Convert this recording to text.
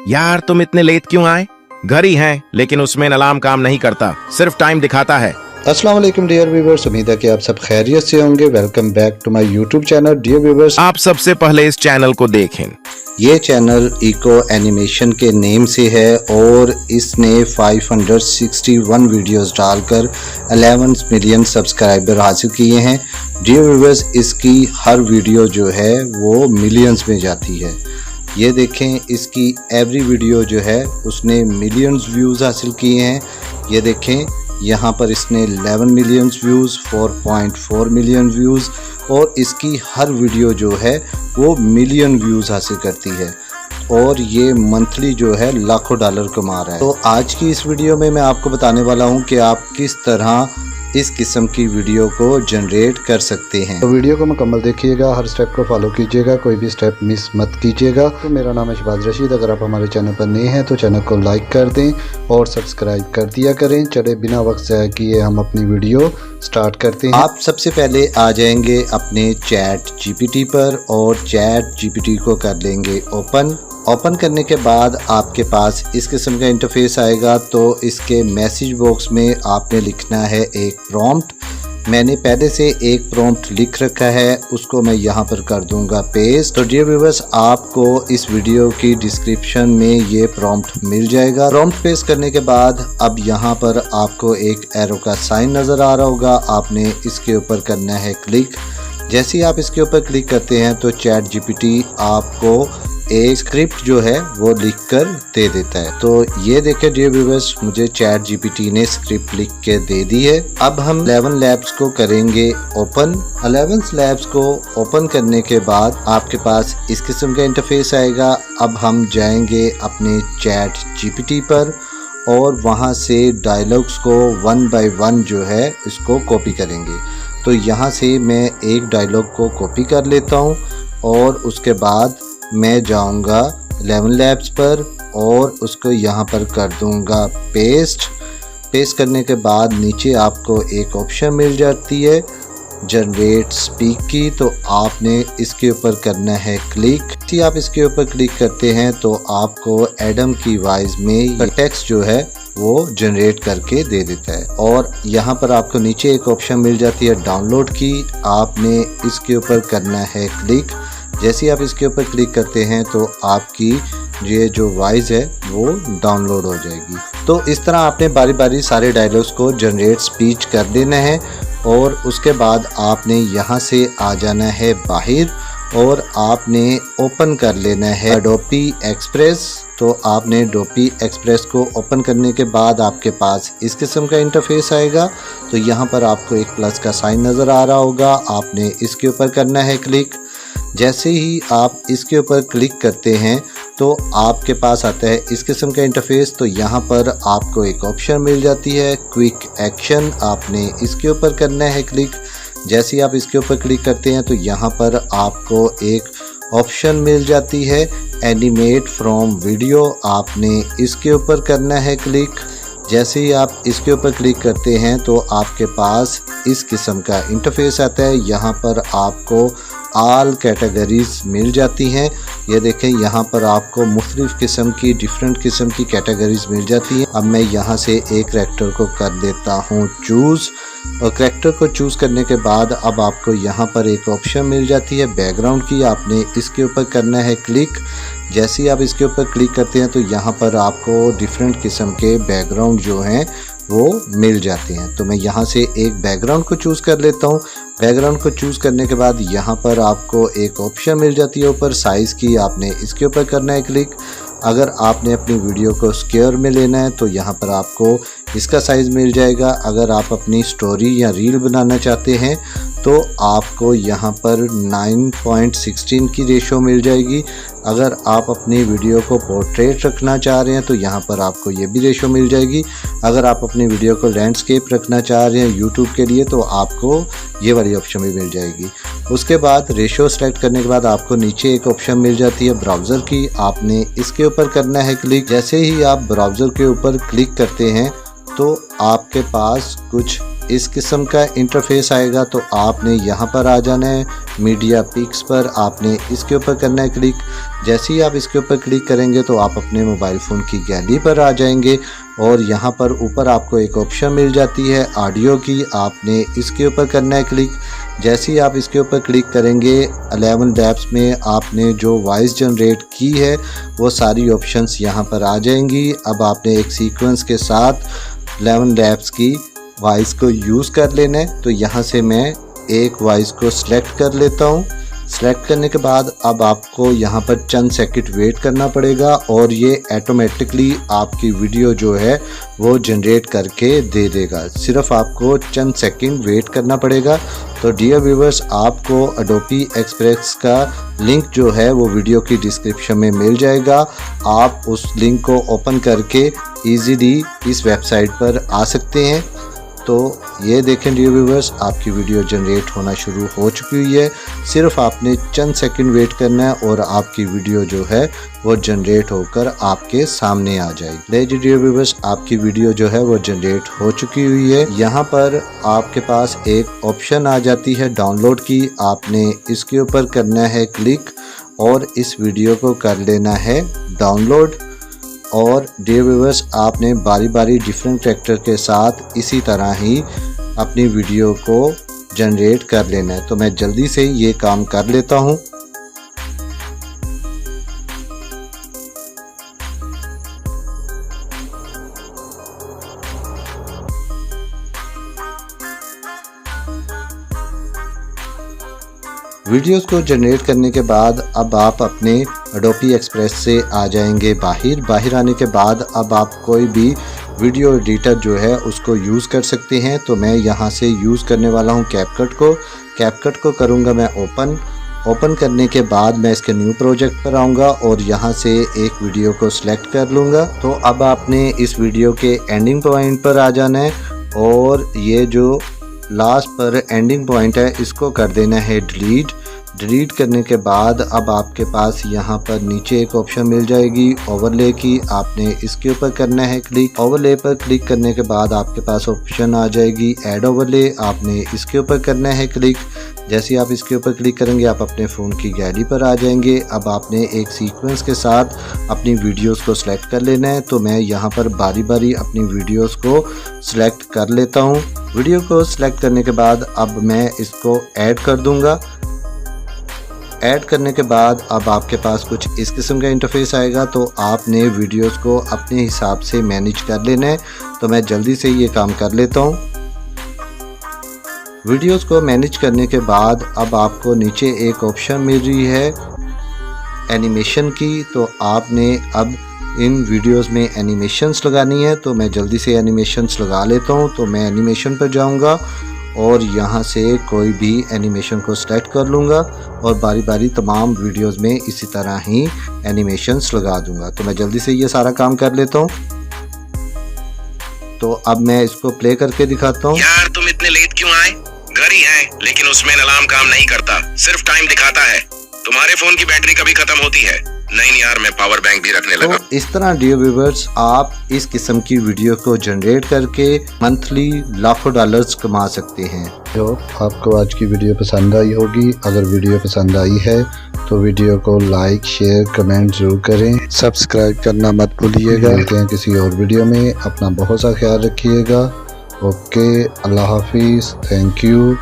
यार तुम इतने लेट क्यों आए? घर ही हैं, लेकिन उसमें अलार्म काम नहीं करता, सिर्फ टाइम दिखाता है। अस्सलाम वालेकुम डियर व्यूअर्स, उम्मीद है कि आप सब खैरियत से होंगे। Welcome back to my YouTube channel dear viewers. आप सबसे पहले इस चैनल को देखें। ये चैनल इको एनिमेशन के नेम से है और इसने 561 वीडियोस डालकर 11 मिलियन सब्सक्राइबर हासिल किए हैं। डियर व्यूअर्स, इसकी हर वीडियो जो है वो मिलियंस में जाती है। ये देखें, इसकी एवरी वीडियो जो है उसने मिलियंस व्यूज़ हासिल किए हैं। ये देखें, यहाँ पर इसने 11 मिलियन व्यूज़, 4.4 मिलियन व्यूज़ और इसकी हर वीडियो जो है वो मिलियन व्यूज़ हासिल करती है और ये मंथली जो है लाखों डॉलर कमा रहा है। तो आज की इस वीडियो में मैं आपको बताने वाला हूँ कि आप किस तरह इस किस्म की वीडियो को जनरेट कर सकते हैं। तो वीडियो को मुकम्मल देखिएगा, हर स्टेप को फॉलो कीजिएगा, कोई भी स्टेप मिस मत कीजिएगा। तो मेरा नाम है शहबाज रशीद। अगर आप हमारे चैनल पर नए हैं तो चैनल को लाइक कर दें और सब्सक्राइब कर दिया करें। चले बिना वक्त ज़ाया किए हम अपनी वीडियो स्टार्ट करते हैं। आप सबसे पहले आ जाएंगे अपने चैट जीपीटी पर और चैट जीपीटी को कर लेंगे ओपन करने के बाद आपके पास इस किस्म का इंटरफेस आएगा। तो इसके मैसेज बॉक्स में आपने लिखना है एक प्रॉम्प्ट। मैंने पहले से एक प्रॉम्प्ट लिख रखा है, उसको मैं यहाँ पर कर दूंगा पेस्ट। तो डियर व्यूअर्स, आपको इस वीडियो की डिस्क्रिप्शन में ये प्रॉम्प्ट मिल जाएगा। प्रॉम्प्ट पेस्ट करने के बाद अब यहाँ पर आपको एक एरो का साइन नज़र आ रहा होगा, आपने इसके ऊपर करना है क्लिक। जैसे ही आप इसके ऊपर क्लिक करते हैं तो चैट जीपीटी आपको एक स्क्रिप्ट जो है वो लिखकर दे देता है। तो ये देखें डियर व्यूअर्स, मुझे चैट जीपीटी ने स्क्रिप्ट लिख के दे दी है। अब हम 11 लैब्स को करेंगे ओपन। 11 लैब्स को ओपन करने के बाद आपके पास इस किस्म का इंटरफेस आएगा। अब हम जाएंगे अपने चैट जीपीटी पर और वहाँ से डायलॉग्स को 1 बाय 1 जो है इसको कॉपी करेंगे। तो यहाँ से मैं एक डायलॉग को कॉपी कर लेता हूँ और उसके बाद मैं जाऊंगा 11 लैब्स पर और उसको यहाँ पर कर दूंगा पेस्ट करने के बाद नीचे आपको एक ऑप्शन मिल जाती है जनरेट स्पीक की। तो आपने इसके ऊपर करना है क्लिक। यदि आप इसके ऊपर क्लिक करते हैं तो आपको एडम की वॉइस में टेक्स्ट जो है वो जनरेट करके दे देता है। और यहाँ पर आपको नीचे एक ऑप्शन मिल जाती है डाउनलोड की, आपने इसके ऊपर करना है क्लिक। जैसे आप इसके ऊपर क्लिक करते हैं तो आपकी ये जो वॉइस है वो डाउनलोड हो जाएगी। तो इस तरह आपने बारी बारी सारे डायलॉग्स को जनरेट स्पीच कर देना है और उसके बाद आपने यहाँ से आ जाना है बाहर और आपने ओपन कर लेना है एडोबी एक्सप्रेस। तो आपने एडोबी एक्सप्रेस को ओपन करने के बाद आपके पास इस किस्म का इंटरफेस आएगा। तो यहाँ पर आपको एक प्लस का साइन नज़र आ रहा होगा, आपने इसके ऊपर करना है क्लिक। जैसे ही आप इसके ऊपर क्लिक करते हैं तो आपके पास आता है इस किस्म का इंटरफेस। तो यहाँ पर आपको एक ऑप्शन मिल जाती है क्विक एक्शन, आपने इसके ऊपर करना है क्लिक। जैसे ही आप इसके ऊपर क्लिक करते हैं तो यहाँ पर आपको एक ऑप्शन मिल जाती है एनिमेट फ्रॉम वीडियो, आपने इसके ऊपर करना है क्लिक। जैसे ही आप इसके ऊपर क्लिक करते हैं तो आपके पास इस किस्म का इंटरफेस आता है। यहाँ पर आपको ऑल कैटेगरीज मिल जाती हैं। ये देखें, यहाँ पर आपको मुख्तलिफ़ किस्म की डिफरेंट किस्म की कैटेगरीज मिल जाती हैं। अब मैं यहाँ से एक करैक्टर को कर देता हूँ चूज़ और करैक्टर को चूज़ करने के बाद अब आपको यहाँ पर एक ऑप्शन मिल जाती है बैकग्राउंड की, आपने इसके ऊपर करना है क्लिक। जैसे ही आप इसके ऊपर क्लिक करते हैं तो यहाँ पर आपको डिफरेंट किस्म के बैकग्राउंड जो हैं वो मिल जाते हैं। तो मैं यहाँ से एक बैकग्राउंड को चूज़ कर लेता हूँ। बैकग्राउंड को चूज़ करने के बाद यहाँ पर आपको एक ऑप्शन मिल जाती है ऊपर साइज़ की, आपने इसके ऊपर करना है क्लिक। अगर आपने अपनी वीडियो को स्क्वायर में लेना है तो यहाँ पर आपको इसका साइज़ मिल जाएगा। अगर आप अपनी स्टोरी या रील बनाना चाहते हैं तो आपको यहाँ पर 9.16 की रेशो मिल जाएगी। अगर आप अपनी वीडियो को पोर्ट्रेट रखना चाह रहे हैं तो यहाँ पर आपको ये भी रेशो मिल जाएगी। अगर आप अपनी वीडियो को लैंडस्केप रखना चाह रहे हैं यूट्यूब के लिए तो आपको ये वाली ऑप्शन भी मिल जाएगी। उसके बाद रेशो सेलेक्ट करने के बाद आपको नीचे एक ऑप्शन मिल जाती है ब्राउज़र की, आपने इसके ऊपर करना है क्लिक। जैसे ही आप ब्राउज़र के ऊपर क्लिक करते हैं तो आपके पास कुछ इस किस्म का इंटरफेस आएगा तो आपने यहाँ पर आ जाना है मीडिया पिक्स पर, आपने इसके ऊपर करना है क्लिक। जैसे ही आप इसके ऊपर क्लिक करेंगे तो आप अपने मोबाइल फ़ोन की गैलरी पर आ जाएंगे और यहाँ पर ऊपर आपको एक ऑप्शन मिल जाती है ऑडियो की, आपने इसके ऊपर करना है क्लिक। जैसे ही आप इसके ऊपर क्लिक करेंगे 11 लैब्स में आपने जो वॉइस जनरेट की है वो सारी ऑप्शंस यहाँ पर आ जाएंगी। अब आपने एक सीक्वेंस के साथ 11 लैब्स की वॉइस को यूज़ कर लेना है। तो यहाँ से मैं एक वॉइस को सिलेक्ट कर लेता हूँ। सिलेक्ट करने के बाद अब आपको यहाँ पर चंद सेकंड वेट करना पड़ेगा और ये ऑटोमेटिकली आपकी वीडियो जो है वो जनरेट करके दे देगा। सिर्फ आपको चंद सेकंड वेट करना पड़ेगा। तो डियर व्यूवर्स, आपको एडोबी एक्सप्रेस का लिंक जो है वो वीडियो की डिस्क्रिप्शन में मिल जाएगा। आप उस लिंक को ओपन करके ईजीली इस वेबसाइट पर आ सकते हैं। तो ये देखें डियर व्यूवर्स, आपकी वीडियो जनरेट होना शुरू हो चुकी हुई है। सिर्फ आपने चंद सेकंड वेट करना है और आपकी वीडियो जो है वो जनरेट होकर आपके सामने आ जाएगी। ले जी डियर व्यूवर्स, आपकी वीडियो जो है वो जनरेट हो चुकी हुई है। यहाँ पर आपके पास एक ऑप्शन आ जाती है डाउनलोड की, आपने इसके ऊपर करना है क्लिक और इस वीडियो को कर लेना है डाउनलोड। और डियर व्यूवर्स, आपने बारी बारी डिफरेंट कैरेक्टर के साथ इसी तरह ही अपनी वीडियो को जनरेट कर लेना है। तो मैं जल्दी से ये काम कर लेता हूँ। वीडियोस को जनरेट करने के बाद अब आप अपने एडोबी एक्सप्रेस से आ जाएंगे बाहर आने के बाद अब आप कोई भी वीडियो एडिटर जो है उसको यूज़ कर सकते हैं। तो मैं यहाँ से यूज़ करने वाला हूँ कैपकट को करूँगा मैं ओपन करने के बाद मैं इसके न्यू प्रोजेक्ट पर आऊँगा और यहाँ से एक वीडियो को सिलेक्ट कर लूँगा। तो अब आपने इस वीडियो के एंडिंग पॉइंट पर आ जाना है और ये जो लास्ट पर एंडिंग पॉइंट है इसको कर देना है डिलीट करने के बाद अब आपके पास यहाँ पर नीचे एक ऑप्शन मिल जाएगी ओवरले की, आपने इसके ऊपर करना है क्लिक। ओवरले पर क्लिक करने के बाद आपके पास ऑप्शन आ जाएगी ऐड ओवरले, आपने इसके ऊपर करना है क्लिक। जैसे आप इसके ऊपर क्लिक करेंगे आप अपने फ़ोन की गैलरी पर आ जाएंगे। अब आपने एक सीक्वेंस के साथ अपनी वीडियोस को सिलेक्ट कर लेना है। तो मैं यहाँ पर बारी बारी अपनी वीडियोस को सिलेक्ट कर लेता हूँ। वीडियो को सिलेक्ट करने के बाद अब मैं इसको ऐड कर दूँगा। ऐड करने के बाद अब आपके पास कुछ इस किस्म का इंटरफेस आएगा। तो आपने वीडियोस को अपने हिसाब से मैनेज कर लेना है। तो मैं जल्दी से ये काम कर लेता हूँ। वीडियोस को मैनेज करने के बाद अब आपको नीचे एक ऑप्शन मिल रही है एनिमेशन की। तो आपने अब इन वीडियोस में एनिमेशंस लगानी है। तो मैं जल्दी से एनिमेशंस लगा लेता हूँ। तो मैं एनिमेशन पर जाऊँगा और यहाँ से कोई भी एनिमेशन को सिलेक्ट कर लूँगा और बारी बारी तमाम वीडियोस में इसी तरह ही एनिमेशंस लगा दूँगा। तो मैं जल्दी से ये सारा काम कर लेता हूँ। तो अब मैं इसको प्ले करके दिखाता हूँ। यार तुम इतने लेट क्यों आए? घड़ी है लेकिन उसमें अलार्म काम नहीं करता, सिर्फ टाइम दिखाता है। तुम्हारे फोन की बैटरी कभी खत्म होती है? नहीं यार, मैं पावर बैंक भी रखने लगा। तो इस तरह डियर व्यूअर्स, आप इस किस्म की वीडियो को जनरेट करके मंथली लाखों डॉलर्स कमा सकते हैं। तो आपको आज की वीडियो पसंद आई होगी। अगर वीडियो पसंद आई है तो वीडियो को लाइक शेयर कमेंट जरूर करें, सब्सक्राइब करना मत भूलिएगा। मिलते हैं किसी और वीडियो में, अपना बहुत सा ख्याल रखिएगा। ओके, अल्लाह हाफिज़, थैंक यू।